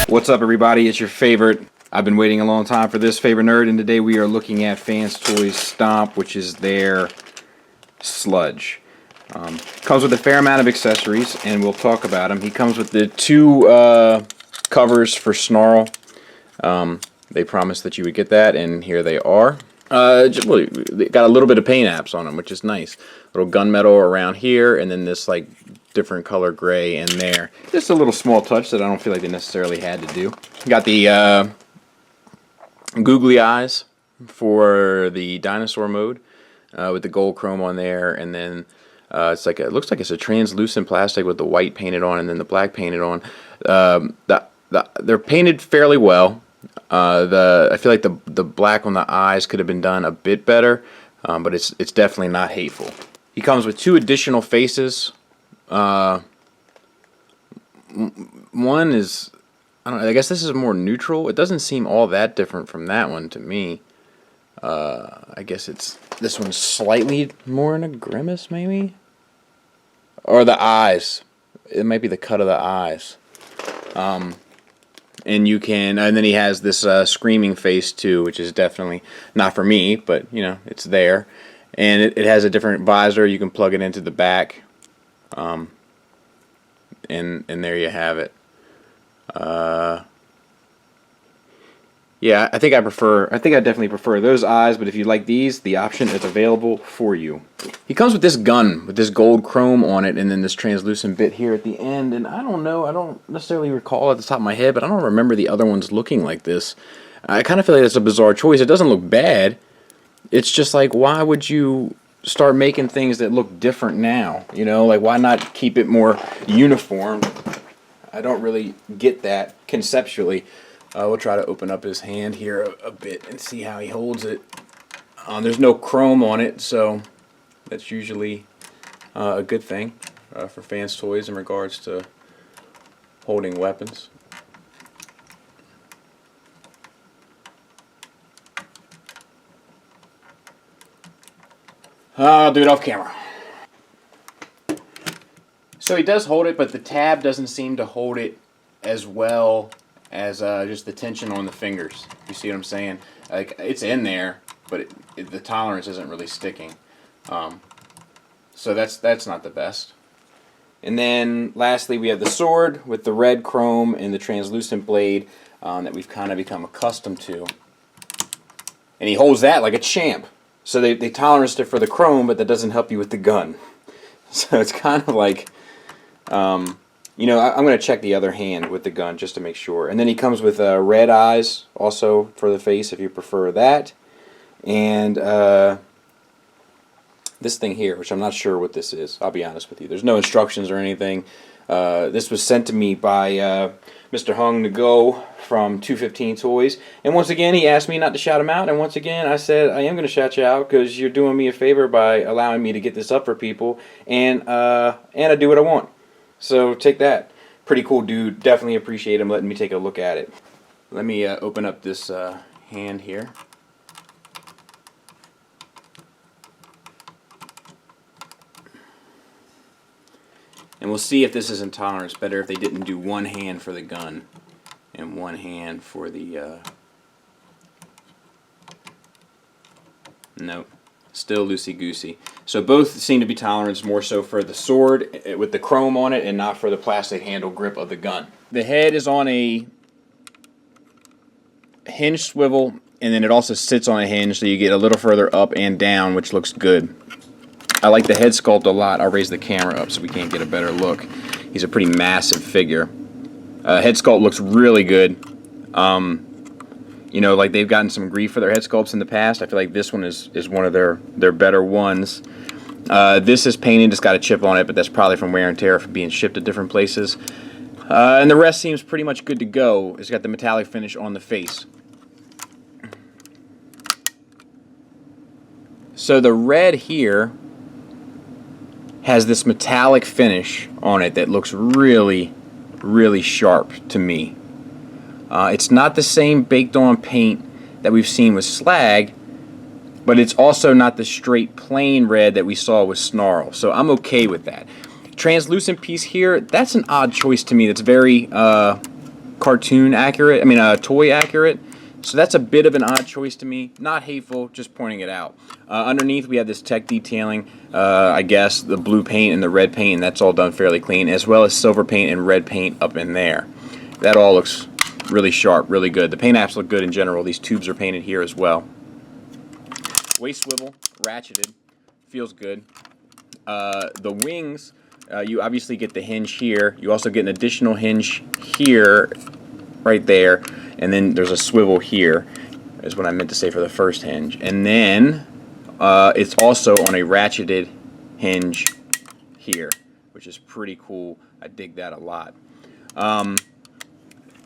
What's up, everybody? It's your favorite. I've been waiting a long time for this favorite nerd, and today we are looking at Fanstoys Stomp, which is their Sludge. Comes with a fair amount of accessories, and we'll talk about them. He comes with the two covers for Snarl. They promised that you would get that, and here they are. They got a little bit of paint apps on them, which is nice. Little gunmetal around here, and then this like different color gray in there. Just a little small touch that I don't feel like they necessarily had to do. Got the googly eyes for the dinosaur mode with the gold chrome on there, and then it's like it looks like it's a translucent plastic with the white painted on and then the black painted on. They're painted fairly well. I feel like the black on the eyes could have been done a bit better, but it's definitely not hateful. He comes with two additional faces. One is, I don't know, I guess this is more neutral. It doesn't seem all that different from that one to me. I guess this one's slightly more in a grimace, maybe? Or the eyes. It might be the cut of the eyes. And you can, and then he has this screaming face too, which is definitely not for me, but you know, it's there. And it has a different visor. You can plug it into the back. And there you have it. Yeah, I think I definitely prefer those eyes, but if you like these, the option is available for you. He comes with this gun with this gold chrome on it, and then this translucent bit here at the end, and I don't know, I don't necessarily recall at the top of my head, but I don't remember the other ones looking like this. I kind of feel like that's a bizarre choice. It doesn't look bad. It's just like, why would you start making things that look different now? You know, like why not keep it more uniform? I don't really get that conceptually. We'll try to open up his hand here a bit and see how he holds it. There's no chrome on it, so that's usually a good thing for Fanstoys in regards to holding weapons. I'll do it off camera. So he does hold it, but the tab doesn't seem to hold it as well as just the tension on the fingers. You see what I'm saying? Like, it's in there, but the tolerance isn't really sticking. So that's not the best. And then lastly, we have the sword with the red chrome and the translucent blade that we've kind of become accustomed to. And he holds that like a champ. So they toleranced it for the chrome, but that doesn't help you with the gun. So it's kind of like, you know, I'm going to check the other hand with the gun just to make sure. And then he comes with red eyes also for the face if you prefer that. And this thing here, which I'm not sure what this is, I'll be honest with you. There's no instructions or anything. This was sent to me by Mr. Hung to Go from 215 Toys. And once again, he asked me not to shout him out. And once again, I said, I am going to shout you out because you're doing me a favor by allowing me to get this up for people. And I do what I want. So take that. Pretty cool dude. Definitely appreciate him letting me take a look at it. Let me open up this hand here. And we'll see if this is intolerance. Better if they didn't do one hand for the gun and one hand for the... Nope. Still loosey-goosey. So both seem to be tolerance more so for the sword with the chrome on it and not for the plastic handle grip of the gun. The head is on a hinge swivel, and then it also sits on a hinge so you get a little further up and down, which looks good. I like the head sculpt a lot. I'll raise the camera up so we can get a better look. He's a pretty massive figure. Head sculpt looks really good. You know, like they've gotten some grief for their head sculpts in the past. I feel like this one is one of their better ones. This is painted, it's got a chip on it, but that's probably from wear and tear from being shipped to different places. And the rest seems pretty much good to go. It's got the metallic finish on the face. So the red here has this metallic finish on it that looks really, really sharp to me. It's not the same baked on paint that we've seen with Slag, but it's also not the straight plain red that we saw with Snarl, so I'm okay with that. Translucent piece here, that's an odd choice to me. That's very cartoon accurate, toy accurate, so that's a bit of an odd choice to me. Not hateful, just pointing it out. Underneath we have this tech detailing, I guess the blue paint and the red paint, and that's all done fairly clean, as well as silver paint and red paint up in there. That all looks really sharp, really good. The paint apps look good in general. These tubes are painted here as well. Waist swivel, ratcheted, feels good. The wings, you obviously get the hinge here. You also get an additional hinge here, right there, and then there's a swivel here, is what I meant to say for the first hinge. And then it's also on a ratcheted hinge here, which is pretty cool. I dig that a lot.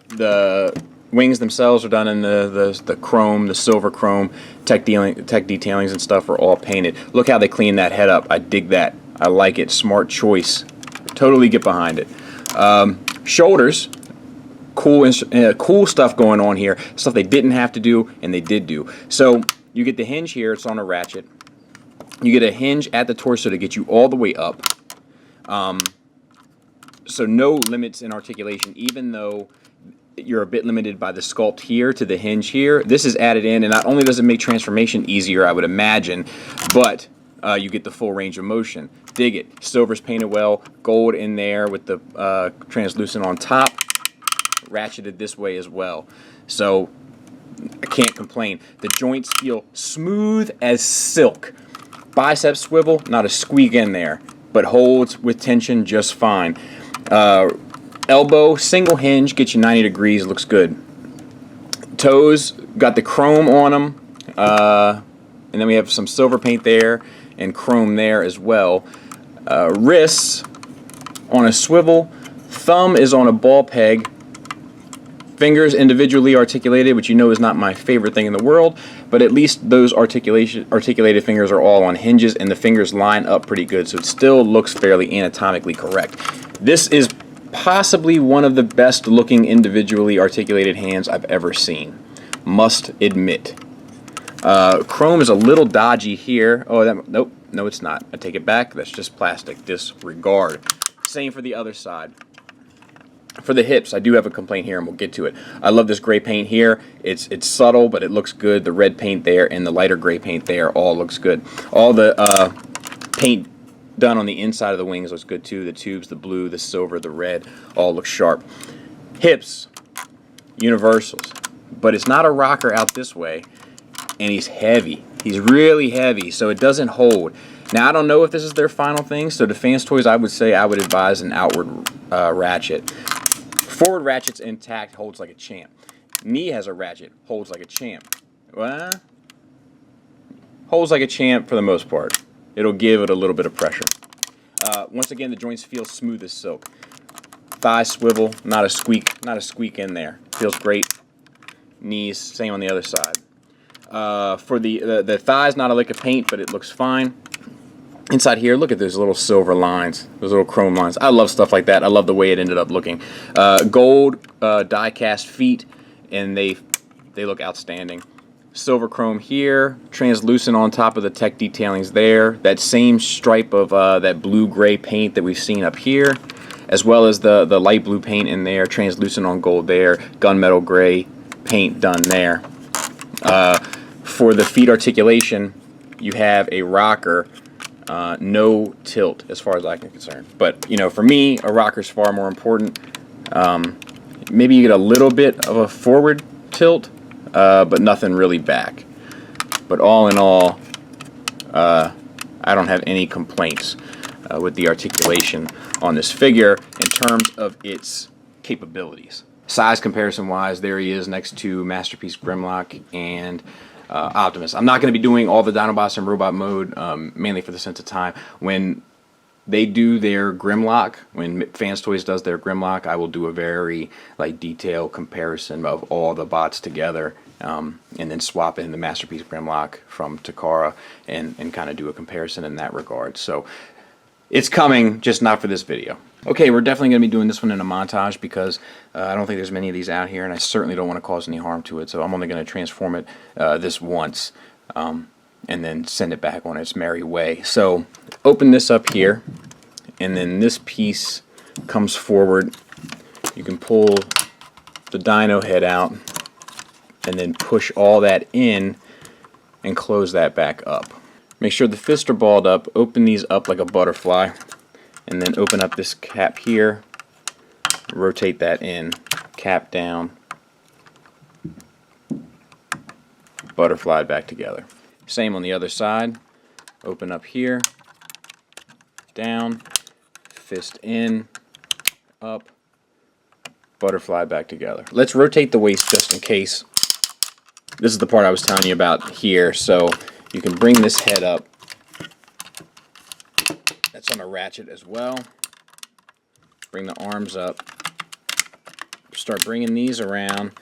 The wings themselves are done in the chrome, the silver chrome. Tech detailings and stuff are all painted. Look how they clean that head up. I dig that. I like it. Smart choice. Totally get behind it. Shoulders, cool stuff going on here. Stuff they didn't have to do and they did do. So you get the hinge here. It's on a ratchet. You get a hinge at the torso to get you all the way up. So no limits in articulation, even though you're a bit limited by the sculpt here to the hinge here. This is added in, and not only does it make transformation easier, I would imagine, but you get the full range of motion. Dig it. Silver's painted well, gold in there with the translucent on top, ratcheted this way as well. So I can't complain. The joints feel smooth as silk. Bicep swivel, not a squeak in there, but holds with tension just fine. Elbow, single hinge, gets you 90 degrees, looks good. Toes, got the chrome on them, and then we have some silver paint there and chrome there as well. Wrists on a swivel, thumb is on a ball peg, fingers individually articulated, which you know is not my favorite thing in the world, but at least those articulated fingers are all on hinges and the fingers line up pretty good, so it still looks fairly anatomically correct. This is possibly one of the best looking individually articulated hands I've ever seen, must admit. Chrome is a little dodgy here. Oh, nope, no it's not. I take it back, that's just plastic. Disregard. Same for the other side. For the hips, I do have a complaint here, and we'll get to it. I love this gray paint here. It's subtle, but it looks good. The red paint there and the lighter gray paint there all looks good. All the paint done on the inside of the wings looks good too. The tubes, the blue, the silver, the red, all look sharp. Hips, universals, but it's not a rocker out this way, and he's heavy. He's really heavy, so it doesn't hold. Now, I don't know if this is their final thing, so to Fanstoys, I would say I would advise an outward ratchet. Forward ratchet's intact, holds like a champ. Knee has a ratchet, holds like a champ. Well, holds like a champ for the most part. It'll give it a little bit of pressure. Once again, the joints feel smooth as silk. Thigh swivel, not a squeak in there. Feels great. Knees, same on the other side. For the thighs, not a lick of paint, but it looks fine. Inside here, look at those little silver lines, those little chrome lines. I love stuff like that. I love the way it ended up looking. Gold die-cast feet, and they look outstanding. Silver chrome here, translucent on top of the tech detailings there. That same stripe of that blue-gray paint that we've seen up here, as well as the light blue paint in there, translucent on gold there, gunmetal gray paint done there. For the feet articulation, you have a rocker, no tilt as far as I'm concerned. But, you know, for me, a rocker's far more important. Maybe you get a little bit of a forward tilt, but nothing really back. But all in all, I don't have any complaints with the articulation on this figure in terms of its capabilities. Size comparison wise, there he is next to Masterpiece Grimlock and Optimus. I'm not going to be doing all the Dinobots in robot mode, mainly for the sense of time. When they do their Grimlock, when Fanstoys does their Grimlock, I will do a very like detailed comparison of all the bots together, and then swap in the Masterpiece Grimlock from Takara and kind of do a comparison in that regard. So it's coming, just not for this video. Okay, we're definitely going to be doing this one in a montage because I don't think there's many of these out here, and I certainly don't want to cause any harm to it, so I'm only going to transform it this once, and then send it back on its merry way. So open this up here, and then this piece comes forward. You can pull the dino head out, and then push all that in and close that back up. Make sure the fists are balled up, open these up like a butterfly, and then open up this cap here, rotate that in, cap down, butterfly back together. Same on the other side, open up here, down, fist in, up, butterfly back together. Let's rotate the waist just in case. This is the part I was telling you about here, so you can bring this head up. That's on a ratchet as well. Bring the arms up. Start bringing these around.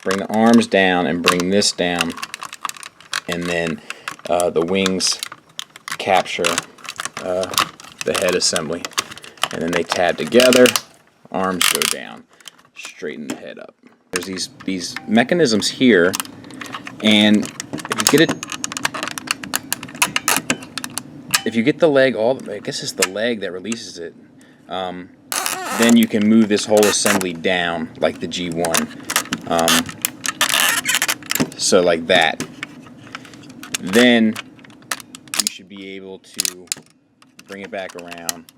Bring the arms down and bring this down. And then the wings capture the head assembly. And then they tab together. Arms go down. Straighten the head up. There's these mechanisms here, and if you get the leg I guess it's the leg that releases it, then you can move this whole assembly down like the G1, so like that. Then you should be able to bring it back around.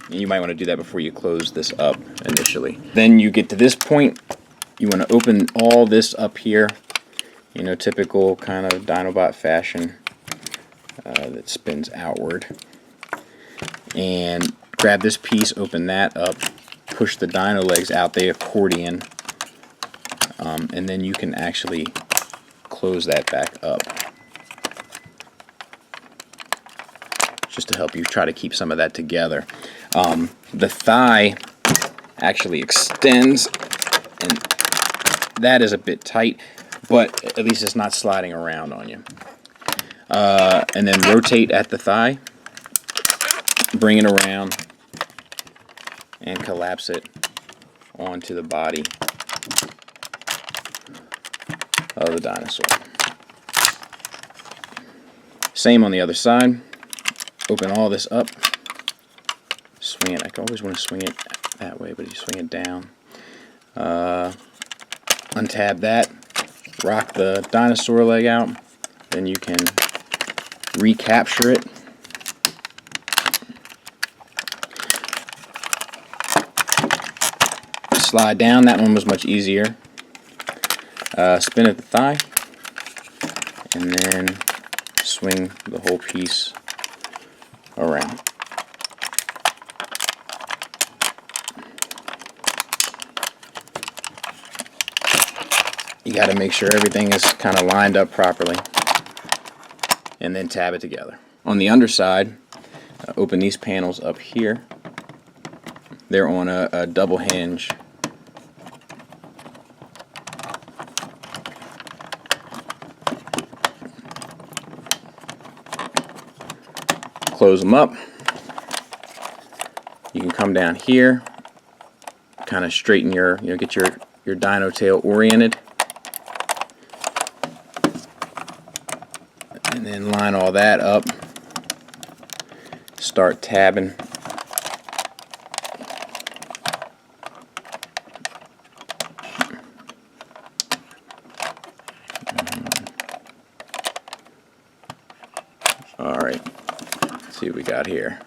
And you might want to do that before you close this up initially. Then you get to this point, you want to open all this up here, you know, typical kind of Dinobot fashion that spins outward. And grab this piece, open that up, push the dino legs out, they accordion, and then you can actually close that back up. Just to help you try to keep some of that together. The thigh actually extends, and that is a bit tight, but at least it's not sliding around on you. And then rotate at the thigh, bring it around, and collapse it onto the body of the dinosaur. Same on the other side. Open all this up, swing it. I always want to swing it that way, but you swing it down. Untab that, rock the dinosaur leg out, then you can recapture it. Slide down, that one was much easier. Spin at the thigh, and then swing the whole piece around. You got to make sure everything is kind of lined up properly, and then tab it together. On the underside, open these panels up here. They're on a double hinge. Close them up. You can come down here, kind of straighten get your dino tail oriented, and then line all that up. Start tabbing. All right. See what we got here.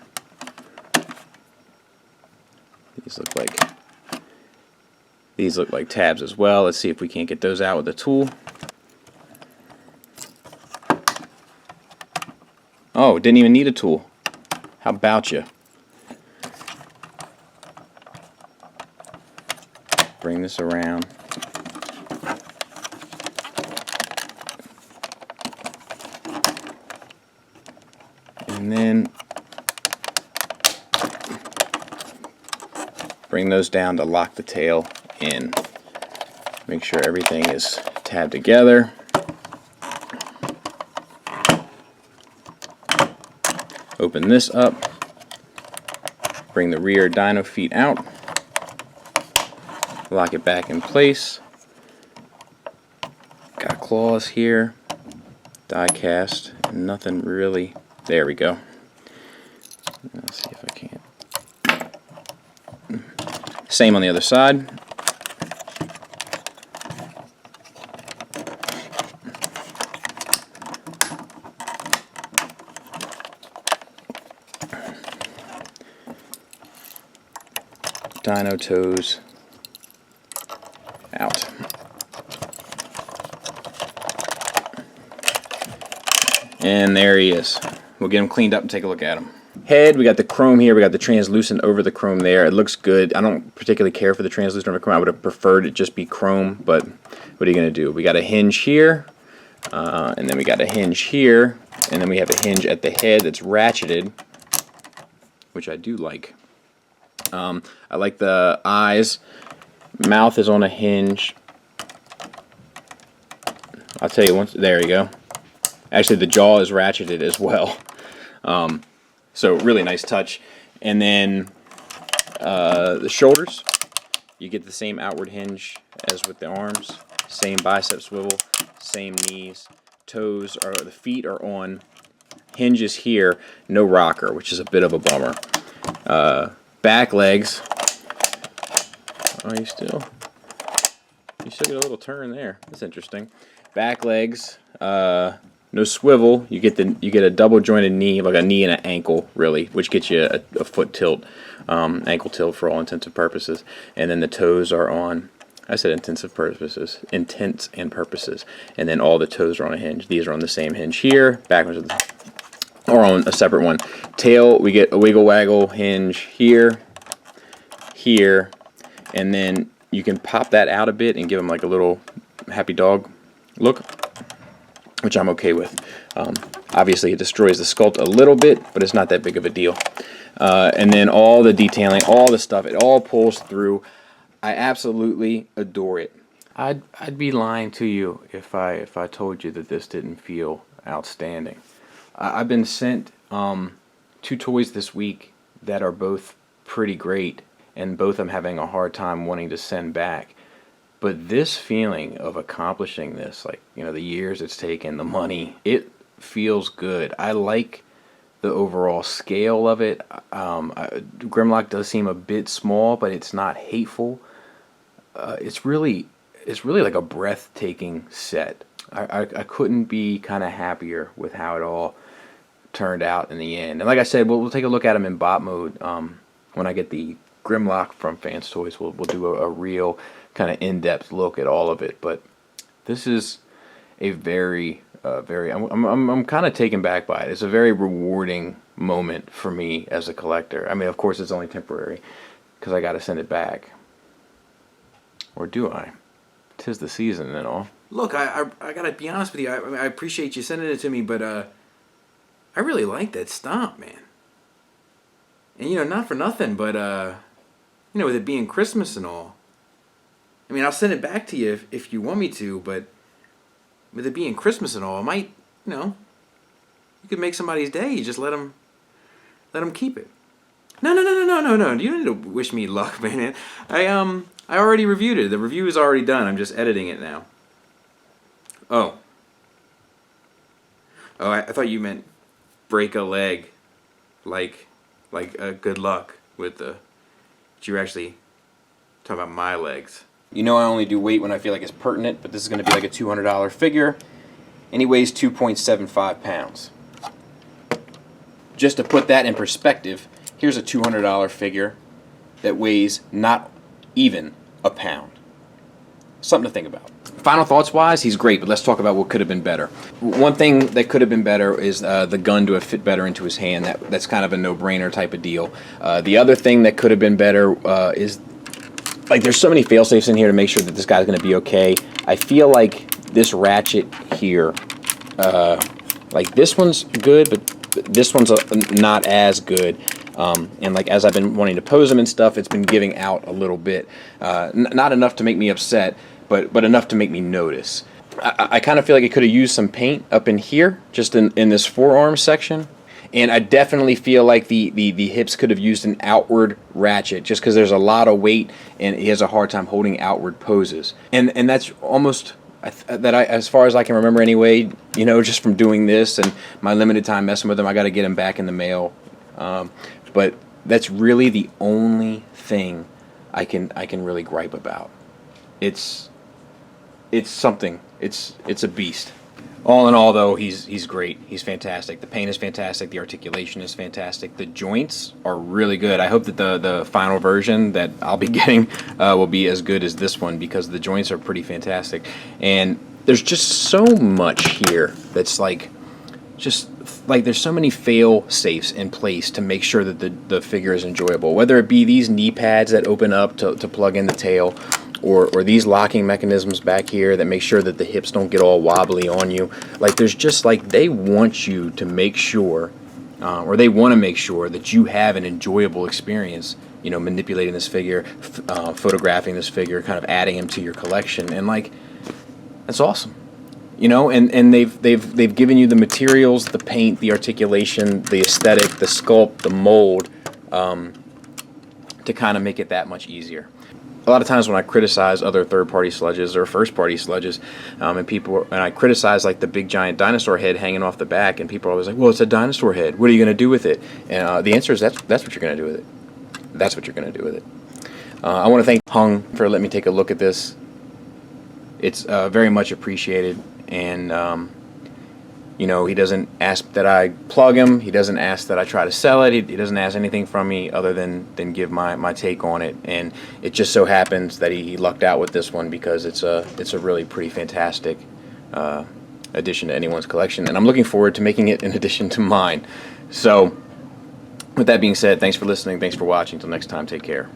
These look like tabs as well. Let's see if we can't get those out with a tool. Oh, didn't even need a tool. How about you? Bring this around. And then bring those down to lock the tail in. Make sure everything is tabbed together. Open this up. Bring the rear dyno feet out. Lock it back in place. Got claws here. Die cast. Nothing really. There we go. Let's see if I can't. Same on the other side. Dyno toes out. And there he is. We'll get him cleaned up and take a look at him. Head, we got the chrome here, we got the translucent over the chrome there. It looks good. I don't particularly care for the translucent over the chrome. I would have preferred it just be chrome, but what are you going to do? We got a hinge here, and then we got a hinge here, and then we have a hinge at the head that's ratcheted, which I do like. I like the eyes. Mouth is on a hinge. I'll tell you once. There you go. Actually, the jaw is ratcheted as well. So really nice touch. And then the shoulders, you get the same outward hinge as with the arms. Same bicep swivel, same knees. Toes are, the feet are on hinges here, no rocker, which is a bit of a bummer. Back legs. Oh, you still get a little turn there. That's interesting. Back legs, no swivel. You get a double jointed knee, like a knee and an ankle, really, which gets you a foot tilt, ankle tilt for all intents and purposes. And then the toes are on. I said intents and purposes, and then all the toes are on a hinge. These are on the same hinge here, backwards, or on a separate one. Tail, we get a wiggle waggle hinge here, here, and then you can pop that out a bit and give them like a little happy dog look, which I'm okay with. Obviously it destroys the sculpt a little bit, but it's not that big of a deal. And then all the detailing, all the stuff, it all pulls through. I absolutely adore it. I'd be lying to you if I told you that this didn't feel outstanding. I've been sent 2 toys this week that are both pretty great, and both I'm having a hard time wanting to send back. But this feeling of accomplishing this, like, you know, the years it's taken, the money, it feels good. I like the overall scale of it. Grimlock does seem a bit small, but it's not hateful. It's really like a breathtaking set. I couldn't be kind of happier with how it all turned out in the end. And like I said, we'll take a look at them in bot mode when I get the Grimlock from Fanstoys. We'll do a real kind of in-depth look at all of it. But this is a very I'm kind of taken back by it. It's a very rewarding moment for me as a collector. I mean, of course, it's only temporary because I got to send it back. Or do I? 'Tis the season and all. Look, I gotta be honest with you. I appreciate you sending it to me, but I really like that Stomp, man. And, you know, not for nothing, but you know, with it being Christmas and all. I mean, I'll send it back to you if you want me to, but with it being Christmas and all, I might, you know, you could make somebody's day. You just let them keep it. No. You don't need to wish me luck, man. I already reviewed it. The review is already done. I'm just editing it now. Oh, I thought you meant break a leg, like good luck with the. But you're actually talking about my legs. You know I only do weight when I feel like it's pertinent, but this is going to be like a $200 figure, and he weighs 2.75 pounds. Just to put that in perspective, here's a $200 figure that weighs not even a pound. Something to think about. Final thoughts wise, he's great, but let's talk about what could have been better. One thing that could have been better is the gun to have fit better into his hand. That's kind of a no-brainer type of deal. The other thing that could have been better is, like, there's so many fail-safes in here to make sure that this guy's going to be okay. I feel like this ratchet here, like this one's good, but this one's not as good. And like as I've been wanting to pose them and stuff, it's been giving out a little bit. Not enough to make me upset, but enough to make me notice. I kind of feel like it could have used some paint up in here, just in this forearm section. And I definitely feel like the hips could have used an outward ratchet, just because there's a lot of weight and he has a hard time holding outward poses. And that's almost, as far as I can remember anyway, you know, just from doing this and my limited time messing with him, I got to get him back in the mail. But that's really the only thing I can really gripe about. It's something. It's a beast. All in all, though, he's great. He's fantastic. The paint is fantastic. The articulation is fantastic. The joints are really good. I hope that the final version that I'll be getting will be as good as this one, because the joints are pretty fantastic. And there's just so much here that's like, there's so many fail safes in place to make sure that the figure is enjoyable. Whether it be these knee pads that open up to plug in the tail, or these locking mechanisms back here that make sure that the hips don't get all wobbly on you. Like, there's just like, they want you to make sure, or they want to make sure that you have an enjoyable experience, you know, manipulating this figure, photographing this figure, kind of adding him to your collection. And like, that's awesome. You know, and they've given you the materials, the paint, the articulation, the aesthetic, the sculpt, the mold, to kind of make it that much easier. A lot of times when I criticize other third-party sludges or first-party sludges, and I criticize like the big giant dinosaur head hanging off the back, and people are always like, "Well, it's a dinosaur head. What are you going to do with it?" And the answer is that's what you're going to do with it. That's what you're going to do with it. I want to thank Hung for letting me take a look at this. It's very much appreciated, and you know, he doesn't ask that I plug him. He doesn't ask that I try to sell it. He doesn't ask anything from me other than give my take on it. And it just so happens that he lucked out with this one, because it's a really pretty fantastic addition to anyone's collection. And I'm looking forward to making it an addition to mine. So with that being said, thanks for listening. Thanks for watching. Until next time, take care.